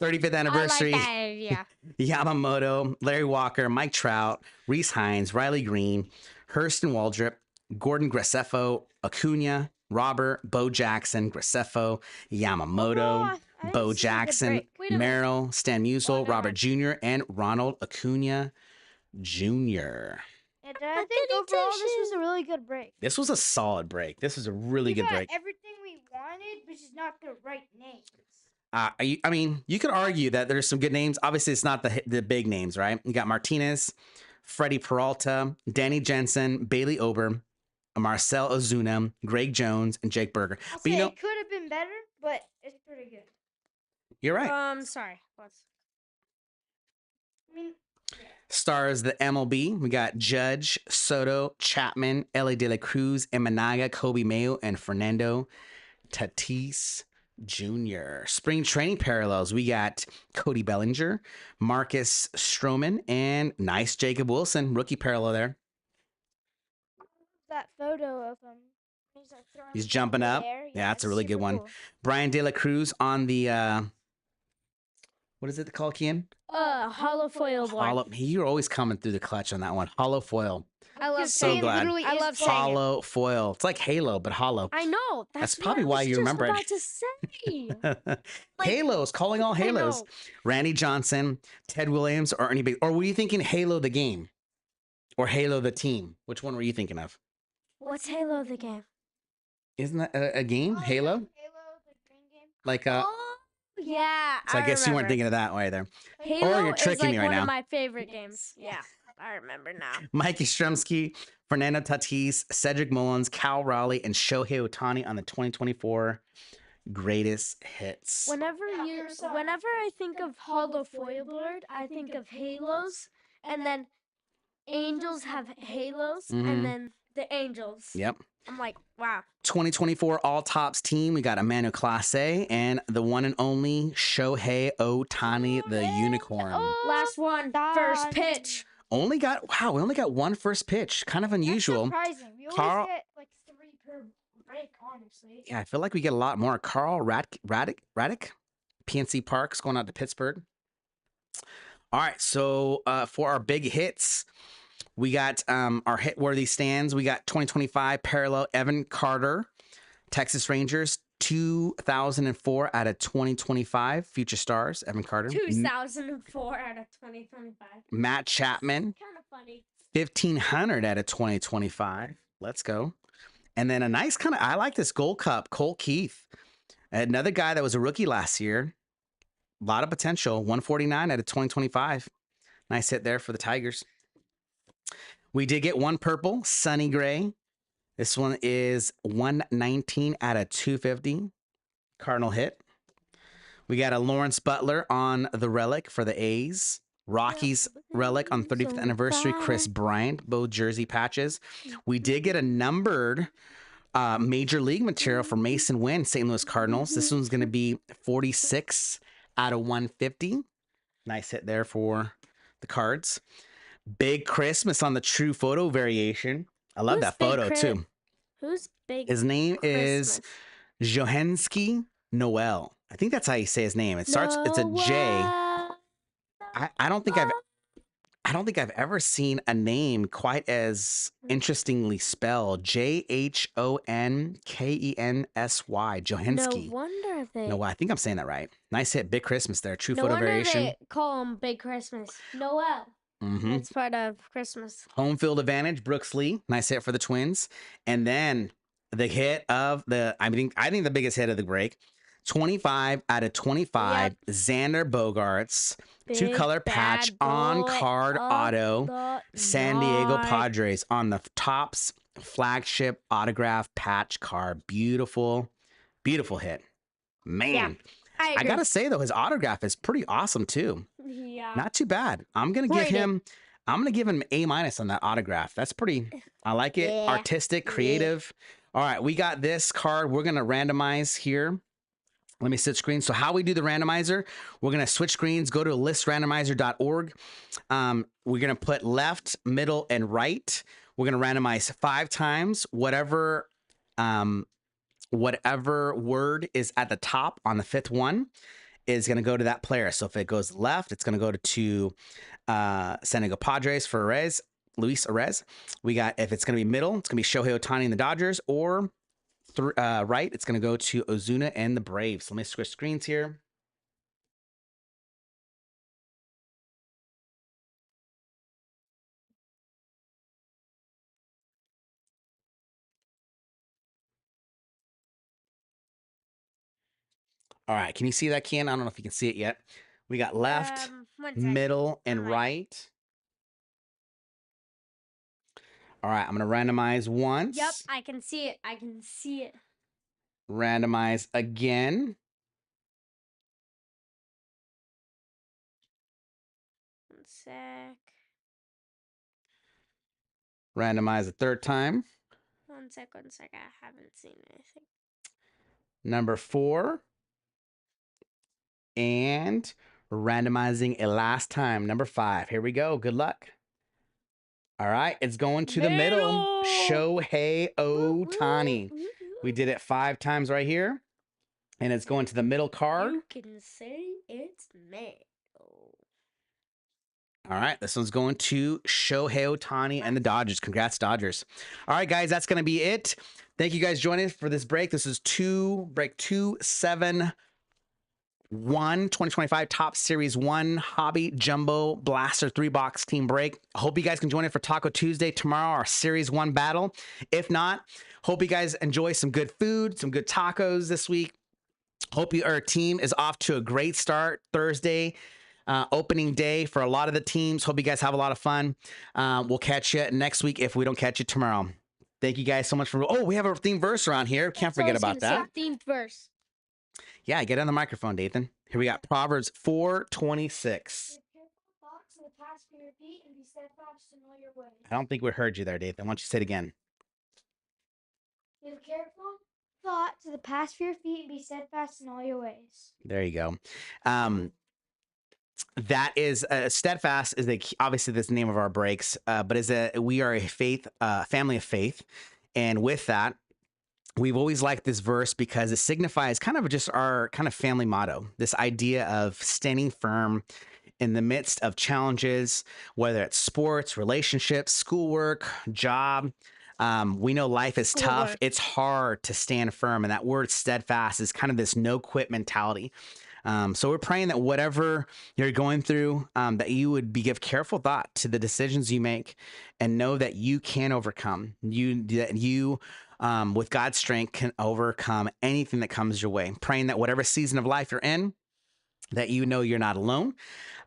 35th anniversary. I like that idea. Yamamoto, Larry Walker, Mike Trout, Reese Hines, Riley Green, Hurston Waldrop, Gordon Graceffo, Acuna, Robert, Bo Jackson, Graceffo, Yamamoto, Bo Jackson, Merrill, Stan Musial, Robert Jr., and Ronald Acuna Jr. And I think overall this was a really good break. This was a solid break. This was a really good break. Everything we wanted, but just not the right names. I mean, you could argue that there's some good names. Obviously, it's not the big names, right? You got Martinez, Freddie Peralta, Danny Jensen, Bailey Ober, Marcel Ozuna, Greg Jones, and Jake Berger. But you know, it could have been better, but it's pretty good. You're right. Sorry. Stars the MLB. We got Judge, Soto, Chapman, Ellie De La Cruz, Emanaga, Kobe Mayo, and Fernando Tatis Jr. Spring training parallels. We got Cody Bellinger, Marcus Stroman, and nice Jacob Wilson. Rookie parallel there. That photo of him. He's jumping up. Yeah, that's a really good one. Cool. Brian De La Cruz on the what is it called, Kian? Hollow foil board. You're always coming through the clutch on that one. Hollow foil. I love so glad. I love hollow foil. It's like Halo, but hollow. I know. That's probably why you remember it. To say. Halos, calling all Halos. Randy Johnson, Ted Williams, or anybody. Or were you thinking Halo the game, or Halo the team? Which one were you thinking of? What's Halo the game? Isn't that a game? Halo? Halo, the green game. Like Yeah, So I guess you weren't remember. thinking of that way there. Halo you're is tricking like me right one now. of my favorite games. Yeah, I remember now. Mikey Strumsky, Fernando Tatis, Cedric Mullins, Cal Raleigh, and Shohei Ohtani on the 2024 greatest hits. Whenever I think of Holo Foil Board, I think of Halos, and then Angels have Halos, and then the Angels. Yep. I'm like, wow. 2024 All Tops team, we got Emmanuel Clase and the one and only Shohei Ohtani, the unicorn. Last one, first pitch. We only got one first pitch. Kind of unusual. That's surprising. We always Carl- get like 3 per break, honestly. Yeah, I feel like we get a lot more. Carl Raddick, PNC Parks going out to Pittsburgh. All right, so for our big hits, we got our hit-worthy stands. We got 2025 parallel Evan Carter, Texas Rangers, 2004 out of 2025 Future Stars, Evan Carter. 2004 out of 2025. Matt Chapman, Kind of funny. 1500 out of 2025. Let's go. And then a nice kind of, I like this Gold Cup, Cole Keith. Another guy that was a rookie last year. A lot of potential, 149 out of 2025. Nice hit there for the Tigers. We did get one purple, Sunny Gray. This one is 119 out of 250. Cardinal hit. We got a Lawrence Butler on the relic for the A's. Rockies relic on 35th anniversary, Chris Bryant, both jersey patches. We did get a numbered major league material for Mason Wynn, St. Louis Cardinals. This one's going to be 46 out of 150. Nice hit there for the Cards. Big Christmas on the True Photo variation. I love that photo too. Who's Big His name is Christmas? Johensky Noel. I think that's how you say his name. It starts. It's a J. I don't think I've ever seen a name quite as interestingly spelled. Johnsky. Johensky. No wonder they. No, I think I'm saying that right. Nice hit, Big Christmas there. True No Photo wonder variation. they call him Big Christmas. Noel. It's part of Christmas. Home field advantage, Brooks Lee. Nice hit for the Twins. And then the hit of I think the biggest hit of the break. 25 out of 25. Yep. Xander Bogaerts. Big 2-color patch on card auto. San Diego Padres on the Topps flagship autograph patch card. Beautiful, beautiful hit. Man. Yeah, I gotta say though, his autograph is pretty awesome too. Yeah. Not too bad. I'm gonna give him A- on that autograph. That's pretty. I like it. Yeah. Artistic, creative. All right, we got this card. We're gonna randomize here. Let me switch screens. So how we do the randomizer, we're going to switch screens, go to listrandomizer.org. We're going to put left, middle, and right. We're going to randomize 5 times. Whatever word is at the top on the 5th one is going to go to that player. So if it goes left, it's going to go to San Diego Padres for Luis Arez. We got, if it's going to be middle, it's going to be Shohei Ohtani and the Dodgers, or right, it's going to go to Ozuna and the Braves. Let me switch screens here. All right, can you see that, Ken? I don't know if you can see it yet. We got left, middle, and right. All right, I'm going to randomize once. Yep, I can see it. I can see it. Randomize again. One sec. Randomize a 3rd time. One sec. I haven't seen anything. Number 4. And randomizing a last time. Number 5. Here we go. Good luck. All right, it's going to the middle. Shohei Ohtani. We did it 5 times right here. And it's going to the middle card. You can say it's middle. All right, this one's going to Shohei Ohtani and the Dodgers. Congrats, Dodgers. All right, guys, that's going to be it. Thank you guys joining us for this break. This is break 271, 2025 Top Series 1 Hobby Jumbo Blaster 3-box team break. I hope you guys can join it for Taco Tuesday tomorrow, our Series 1 battle. If not, hope you guys enjoy some good food, some good tacos this week. Hope our team is off to a great start Thursday. Opening day for a lot of the teams. Hope you guys have a lot of fun. We'll catch you next week if we don't catch you tomorrow. Thank you guys so much for. Oh, we have a theme verse around here. Can't forget about that. Themed verse. Yeah, get on the microphone, Dathan. Here we got Proverbs 4:26. Thoughts of the past be repeat and be steadfast in all your ways. I don't think we heard you there, Dathan. Why don't you say it again? Give careful thought to the past for your feet and be steadfast in all your ways. There you go. That is Steadfast is obviously this name of our breaks, but we are a family of faith, and with that, we've always liked this verse because it signifies kind of just our kind of family motto. This idea of standing firm in the midst of challenges, whether it's sports, relationships, schoolwork, job. We know life is tough. It's hard to stand firm, and that word steadfast is kind of this no quit mentality. So we're praying that whatever you're going through, that you would give careful thought to the decisions you make and know that you can overcome. With God's strength, can overcome anything that comes your way. Praying that whatever season of life you're in, that you know you're not alone.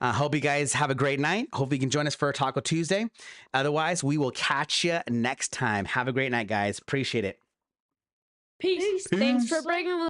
Hope you guys have a great night. Hope you can join us for a Taco Tuesday. Otherwise, we will catch you next time. Have a great night, guys. Appreciate it. Peace. Thanks for breaking